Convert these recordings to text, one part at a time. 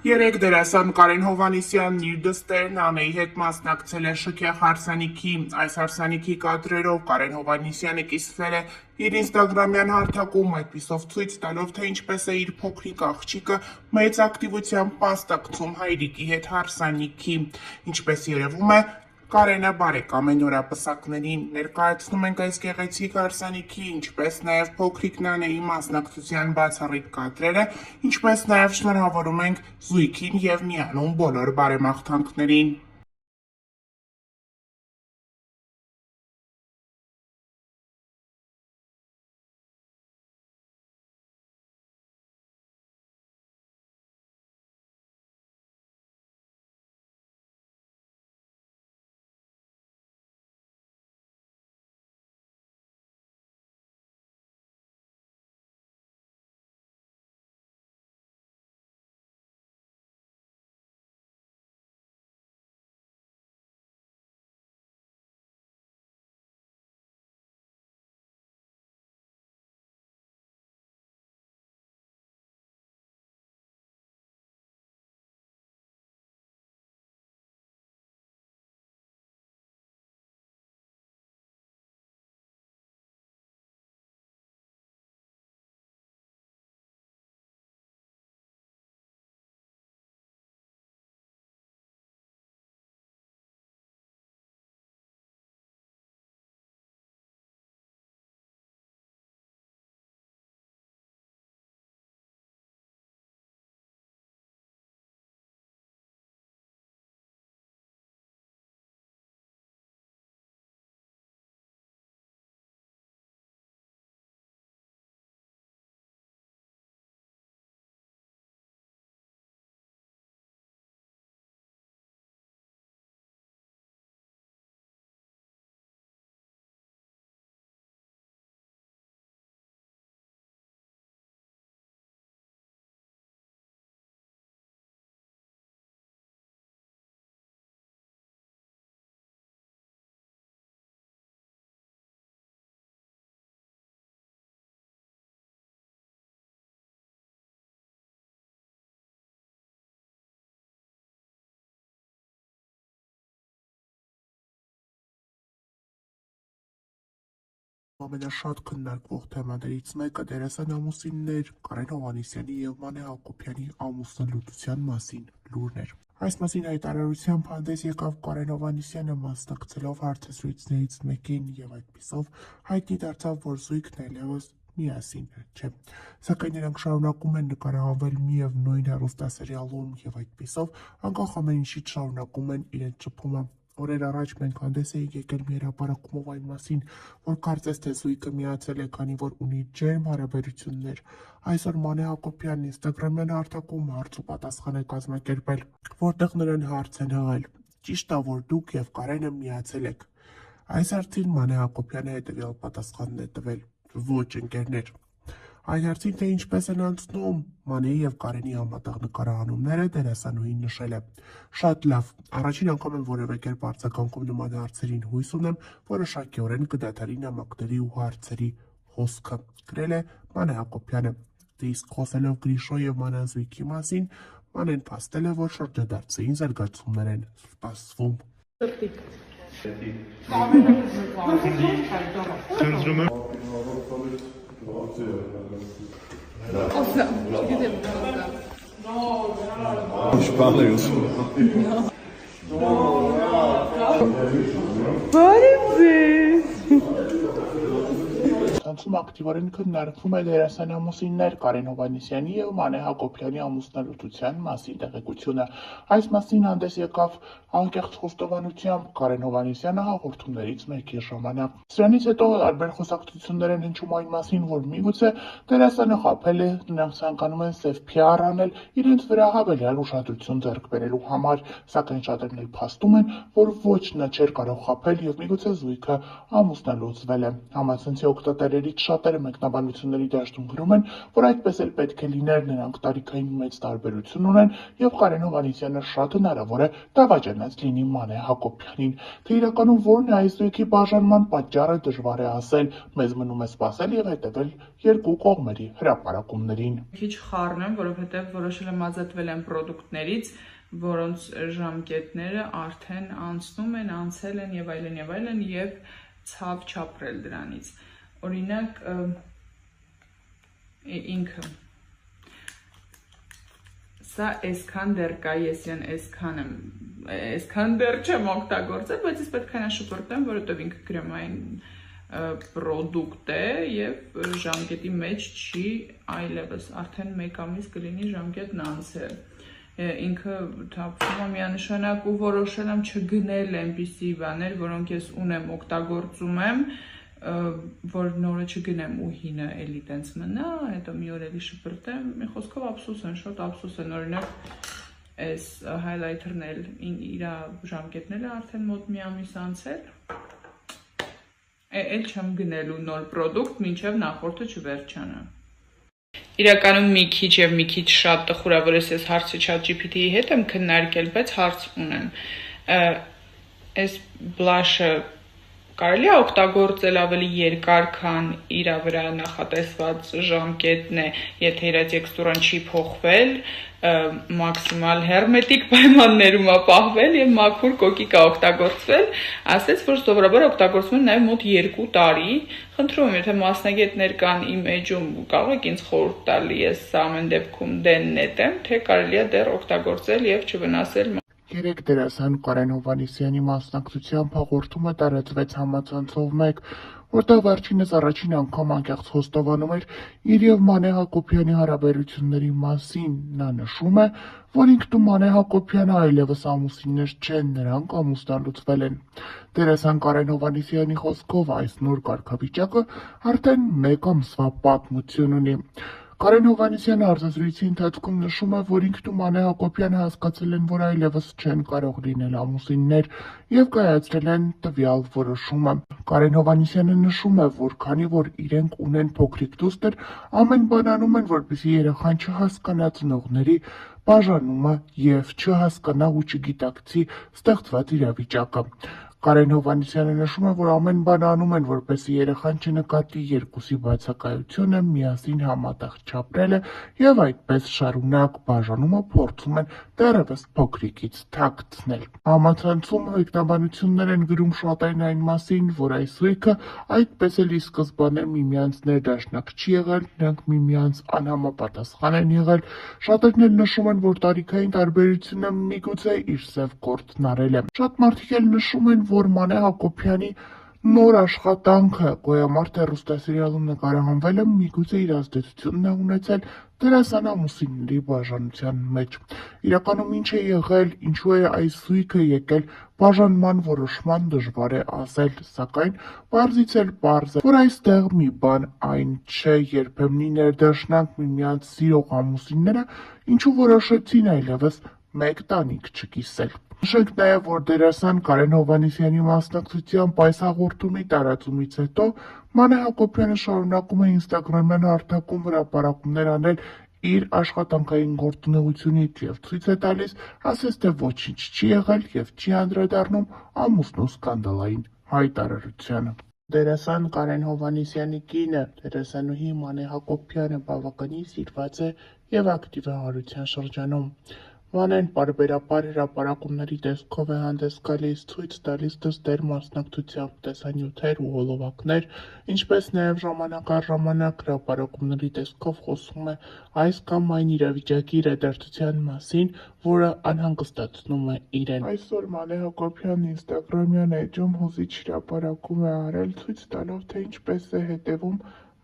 Երեկ դերասան Կարեն Հովհաննիսյանն իր դստերն Անեի հետ մասնակցել է շքեղ հարսանիքի։ Այս հարսանիքի կադրերով Կարեն Հովհաննիսյանը կիսվել է իր ինստագրամյան հարթակում, այդպիսով ցույց տալով, թե ինչպես է իր փոքրիկ աղջիկը մեծ ակտիվությամբ մասնակցում հայրիկի հետ հարսանիքի։ Ինչպես երևում է, Կարենը բարեկամ է նորապսակներին, ներկայացնում ենք այս գեղեցիկ հարսանիքի, ինչպես նաև փոքրիկ Նանեի մասնակցության բացառիկ կադրերը, ինչպես նաև շնորհավորում ենք զույգին և միանում բոլոր բարեմաղթանքներին։ Ամենաշատ քննարկվող թեմաներից մեկը դերասան ամուսիններ Կարեն Հովհաննիսյանի և Մանե Հակոբյանի ամուսնալուծության մասին լուրն էր։ Այս մասին հայտարարությամբ հանդես եկավ Կարեն Հովհաննիսյանը, մասնակցելով հարցազրույցներից մեկին, և այդպիսով հայտնի դարձավ, որ զույգն այլևս միասին չէ։ Սակայն նրանք շարունակում են նկարահանվել միևնույն հեռուստասերիալում և այդպիսով անկախ ամեն ինչից շարունակում են իրենց շփումը։ Օրեր առաջ մենք հանդես էինք եկել մի հրապարակումով այն մասին, որ կարծես թե զույգը միացել է, քանի որ ունի ջերմ հարաբերություններ։ Այսօր Մանե Հակոբյանն ինստագրամյան հարթակում հարց ու պատասխան է կազմակերպել, որտեղ նրան հարց են հղել. «Ճիշտ է, որ դուք և Կարենը միացել եք»։ Այս հարցին Մանե Հակոբյանը հետևյալ պատասխանն է տվել. «Ոչ, ընկերներ»։ Այն հարցին, թե ինչպես են անցնում Մանեի և Կարենի համատեղ նկարահանումները, դերասանուհին նշել է. «Շատ լավ, առաջին անգամ եմ որևէ կերպ արձագանքում նման հարցերին, հույս ունեմ, որոշակիորեն կդադարի նամակների ու հարցերի հոսքը», գրել է Մանե Հակոբյանը։ Դե իսկ խոսելով Գրիշո և Մանան զույգի մասին, Մանեն փաստել է, որ շրջադարձային զարգացումներ են սպասվում։ Ցանցում ակտիվորեն քննարկվում է դերասան ամուսիններ Կարեն Հովհաննիսյանի և Մանե Հակոբյանի ամուսնալուծության մասին տեղեկությունը։ Այս մասին հանդես եկավ անկեղծ խոստովանությամբ Կարեն Հովհաննիսյանը հաղորդումներից մեկի ժամանակ։ Սրանից հետո տարբեր խոսակցություններ են հնչում այն մասին, որ միգուցե դերասանը խաբել է, նրանք ցանկանում են սև PR անել իրենց վրա հավելյալ ուշադրություն ձեռք բերելու համար, սակայն շատերն էլ փաստում են, որ ոչ նա չէր կարող խաբել և միգուցե զույգը ամուսնալուծվել է։ Համացանցի օգտատերերի գրողներից շատերը մեկնաբանությունների դաշտում գրում են, որ այդպես էլ պետք է լիներ, նրանք տարիքային մեծ տարբերություն ունեն եւ Կարեն Հովհաննիսյանը շատ հնարավոր է դավաճանած լինի Մանե Հակոբյանին։ Թե իրականում որն է այս զույգի բաժանման պատճառը դժվար է ասել, մեզ մնում է սպասել եւ հետեւել երկու կողմերի հրապարակումներին։ Քիչ խառնեմ, որովհետեւ որոշել եմ ազատվել եմ պրոդուկտներից, որոնց ժամկետները արդեն անցնում են, անցել են եւ այլն եւ ցավ չապրել դրանից։ Օրինակ ինքը սա այսքան դեռ կա, ես այսքան դեռ չեմ օգտագործել, բայց ես պետք է շփոթեմ, որովհետեւ ինքը գրեմային պրոդուկտ է եւ ժամկետի մեջ չի այլևս, արդեն 1 ամիս կլինի ժամկետն անցել։ Ինքը թափվում է միանշանակ ու որոշել եմ չգնել այնպիսի բաներ, որոնք ես ունեմ, օգտագործում եմ, որ նորը չգնեմ ու հինը էլի տենց մնա, հետո մի օր էլի շպրտեմ, մի խոսքով ափսոս են, շատ ափսոս են, օրինակ այս highlighter-ն էլ իր ժամկետն է արդեն մոտ մի ամիս անցել, էլ չեմ գնելու նոր պրոդուկտ, մինչև նախորդը չվերջանա։ Իրականում մի քիչ շատ տխուր է, որ ես հարցը ChatGPT-ի հետ եմ քննարկել, բայց հարց ունեմ։ Այս բլաշը կարելի է օգտագործել ավելի երկար, քան իր վրա նախատեսված ժամկետն է, եթե իր տեքստուրան չի փոխվել, մաքսիմալ հերմետիկ պայմաններում է պահվել եւ մաքուր կոկիկ է օգտագործվել, ասեց, որ սովորաբար օգտագործվում են նաեւ մոտ 2 տարի։ Խնդրում եմ, եթե մասնագետներ կան իմ էջում, կարող եք ինձ խորհուրդ տալ, ես ամեն դեպքում դեննետ եմ, թե կարելի է դեռ օգտագործել եւ չվնասել։ Երեք դերասան Կարեն Հովհաննիսյանի մասնակցությամբ հաղորդումը տարածվեց համացանցով մեկ, որտեղ վերջինս առաջին անգամ անկեղծ խոստովանում էր իր եւ Մանե Հակոբյանի հարաբերությունների մասին։ Նա նշում է, որ ինքն ու Մանե Հակոբյանը այլևս ամուսիններ չեն, նրանք ամուսնալուծվել են։ Դերասան Կարեն Հովհաննիսյանի խոսքով այս նոր կարգավիճակը արդեն 1 ամսվա պատմություն ունի։ Կարեն Հովհաննիսյանը հարցազրույցի ընթացքում նշում է, որ ինքն ու Մանե Հակոբյանը հասկացել են, որ այլևս չեն կարող լինել ամուսիններ եւ կայացրել են տվյալ որոշումը։ Կարեն Հովհաննիսյանը նշում է, որ քանի որ իրենք ունեն փոքրիկ դուստր, ամեն բան անում են, որպեսզի երեխան չհասկանա ծնողների բաժանումը եւ չհասկանա ու չգիտակցի ստեղծված իրավիճակը։ Կարեն Հովհաննիսյանը նշում է, որ ամեն բան անում են, որպեսզի երեխան չնկատի երկուսի բացակայությունը, միասին համատեղ չապրելը եւ այդպես շարունակ բաժանումը փորձում են դեռևս փոքրիկից թաքցնել։ Համացանցում մեկնաբանություններ են գրում շատերն այն մասին, որ այս զույգը այդպես էլ ի սկզբանե միմյանց ներդաշնակ չի եղել, նրանք միմյանց անհամապատասխան են եղել։ Շատերն էլ նշում են, որ տարիքային տարբերությունը միգուցե իր սև գործն արել է։ Շատ մարդիկ էլ նշում են, որ Մանե Հակոբյանի նոր աշխատանքը «Գոյամարտ» հեռուստասերիալում նկարահանվելը միգուցե իր ազդեցությունն է ունեցել դերասան ամուսինների բաժանության մեջ։ Իրականում ինչ է եղել, ինչու է այս զույգը եկել բաժանման որոշման դժվար է ասել, սակայն պարզից էլ պարզ է, որ այստեղ մի բան այն չէ, երբեմնի ներդաշնակ միմյանց սիրող ամուսինները ինչու որոշեցին այլևս մեկ տանիք չկիսել։ Նշենք նաև, որ դերասան Կարեն Հովհաննիսյանի մասնակցությամբ այս հաղորդումի տարածումից հետո Մանե Հակոբյանը շարունակում է ինստագրամյան հարթակում հրապարակումներ անել իր աշխատանքային գործունեությունից եւ ցույց է տալիս, ասես թե ոչինչ չի եղել եւ չի անդրադառնում ամուսնու սկանդալային հայտարարությանը։ Դերասան Կարեն Հովհաննիսյանի կինը, դերասանուհի Մանե Հակոբյանը բավականին սիրված է եւ ակտիվ է հարության շրջանում։ Մանեն պարբերաբար հրապարակումների տեսքով է հանդես գալիս, ցույց տալիս դստեր մասնակցությամբ տեսանյութեր ու հոլովակներ, ինչպես նաև ժամանակ առ ժամանակ հրապարակումների տեսքով խոսում է այս կամ այն իրավիճակի իրադարձության մասին, որը անհանգստացնում է իրեն։ Այսօր Մանե Հակոբյանն ինստագրամյան էջում հուզիչ հրապարակում է արել, ցույց տալով, թե ինչպես է հետևում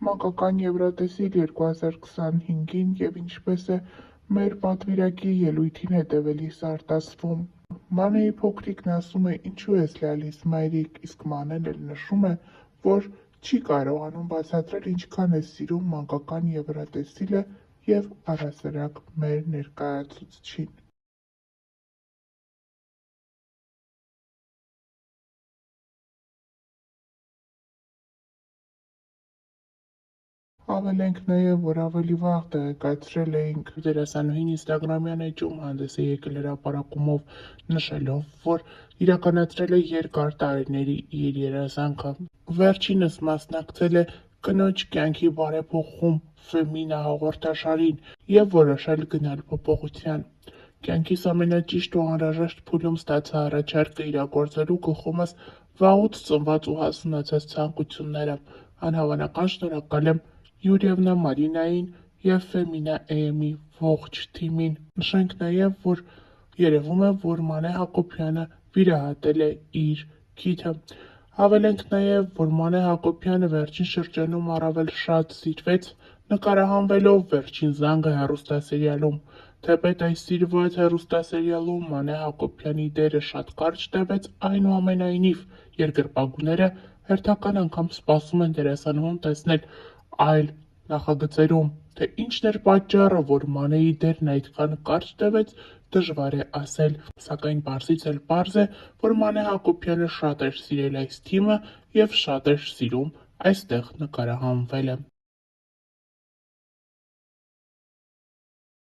մանկական Եվրատեսիլ 2025-ին եւ ինչպես է մեր պատվիրակի ելույթին հետևելիս արտասվում։ Մանեի փոքրիկն ասում է՝ ինչու ես լալիս մայրիկ, իսկ Մանեն էլ նշում է, որ չի կարողանում բացատրել ինչքան է սիրում մանկական Եվրատեսիլը եւ առհասարակ մեր ներկայացուցչին։ Հավելենք նաև, որ ավելի վաղ տեղեկացրել էինք դերասանուհին ինստագրամյան էջում հանդես է եկել հրապարակումով, նշելով, որ իրականացրել է երկար տարիների իր երազանքը։ Վերջինս մասնակցել է կնոջ կյանքի բարեփոխում Ֆեմինա հաղորդաշարին և որոշել գնալ փոփոխության։ Կյանքիս ամենաճիշտ ու անհրաժեշտ փուլում ստացա առաջարկը իրագործելու գլխումս վաղուց ծնված ու հասունացած ցանկությունները։ Անհավանական շնորհակալ եմ Յուրիևնա Մարինային և Ֆեմինա AM-ի ողջ թիմին։ Նշենք նաև, որ երևում է, որ Մանե Հակոբյանը վիրահատել է իր քիթը։ Հավելենք նաև, որ Մանե Հակոբյանը վերջին շրջանում առավել շատ սիրվեց նկարահանվելով «Վերջին զանգը» հեռուստասերիալում։ Թեպետ այս սիրված հեռուստասերիալում Մանե Հակոբյանի դերը շատ կարճ տևեց, այնուամենայնիվ երկրպագուները հերթական անգամ սպասում են դերասանուհուն տեսնել այլ նախագծերում։ Թե ինչն էր պատճառը, որ Մանեի դերն այդքան կարճ տևեց, դժվար է ասել, սակայն պարզից էլ պարզ է, որ Մանե Հակոբյանը շատ էր սիրել այս թիմը և շատ էր սիրում այստեղ նկարահանվելը։